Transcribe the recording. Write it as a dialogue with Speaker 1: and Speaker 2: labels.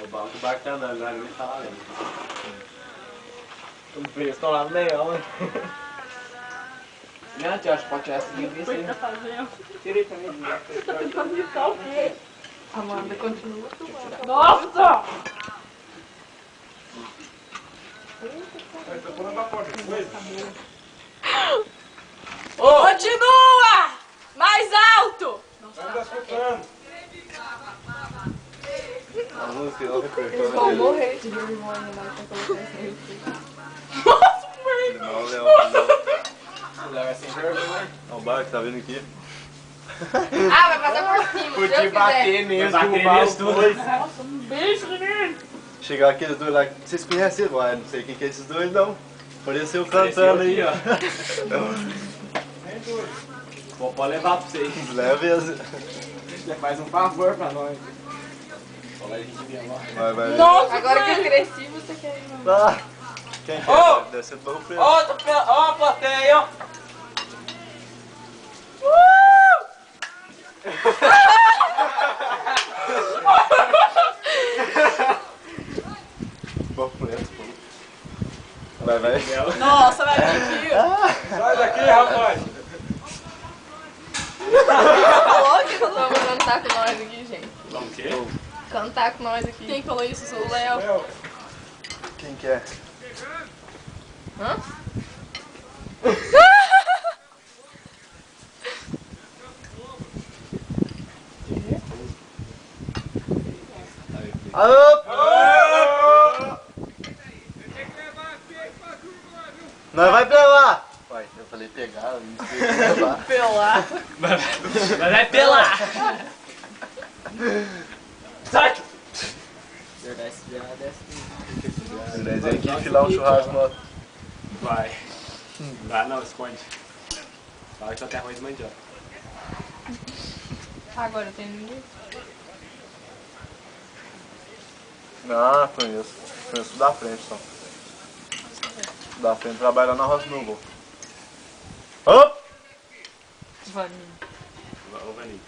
Speaker 1: O banco tá andando, já ele tá lá dentro.
Speaker 2: Os preços estão lá no meião, né? Não, tio, acho que pode tirar essa linguiça
Speaker 3: O que
Speaker 2: aí.
Speaker 3: tá fazendo?
Speaker 2: Tirei pra mim.
Speaker 3: Tá tentando imitar o quê?
Speaker 4: Amanda continua tomando.
Speaker 3: Nossa!
Speaker 4: Continua! Mais alto!
Speaker 1: A música não
Speaker 4: Eles
Speaker 1: repertório.
Speaker 4: vão morrer de vergonha na hora que eu colocar isso no YouTube.
Speaker 1: Não, Léo.
Speaker 2: Léo é sem vergonha.
Speaker 1: Olha o barco que tá vindo aqui.
Speaker 4: Ah, vai passar por cima, se
Speaker 2: Podia
Speaker 4: Deus quiser.
Speaker 2: bater mesmo,
Speaker 1: Vai bater
Speaker 2: derrubar
Speaker 1: neles
Speaker 2: os
Speaker 1: tudo.
Speaker 2: dois.
Speaker 3: Nossa, um beijo, menino!
Speaker 1: Chegar aqueles dois lá, vocês conhecem? Ué, não sei quem que é esses dois não. Apareceu cantando aí, ó.
Speaker 2: Pode levar pra vocês.
Speaker 1: Leve.
Speaker 2: Você faz um favor pra nós. Fala aí, a gente vem lá.
Speaker 1: Vai.
Speaker 3: Nossa,
Speaker 4: Agora que eu cresci, você quer ir não.
Speaker 1: Ah, quem que é?
Speaker 2: Ô!
Speaker 1: Deve ser do Barro Preto.
Speaker 2: Ó, a plateia aí, ó.
Speaker 1: Barro Preto, pô. Vai.
Speaker 4: Nossa, vai vir aqui.
Speaker 2: Sai daqui, rapaz.
Speaker 4: Falou que eu tô mandando cantar com nós aqui, gente.
Speaker 1: Vamos o quê?
Speaker 4: Cantar com nós aqui. Quem falou isso? O Léo.
Speaker 1: Quem que é?
Speaker 4: Hã?
Speaker 1: Alô! Nós vai pelar! Uai, eu falei pegar, eu não sei levar.
Speaker 4: Pelar.
Speaker 2: Mas vai pelar. Sai. Verdade, esse viado desce.
Speaker 1: Nós aqui enfilar um churrasco no...
Speaker 5: Vai. Vai não, esconde. Fala que só tem arroz de mandioca.
Speaker 4: Agora tem ninguém.
Speaker 1: Não, conheço. Conheço da frente só. Da frente trabalha na Roça Novo. Ô!
Speaker 4: Vaninho.
Speaker 5: Ô, Vaninho.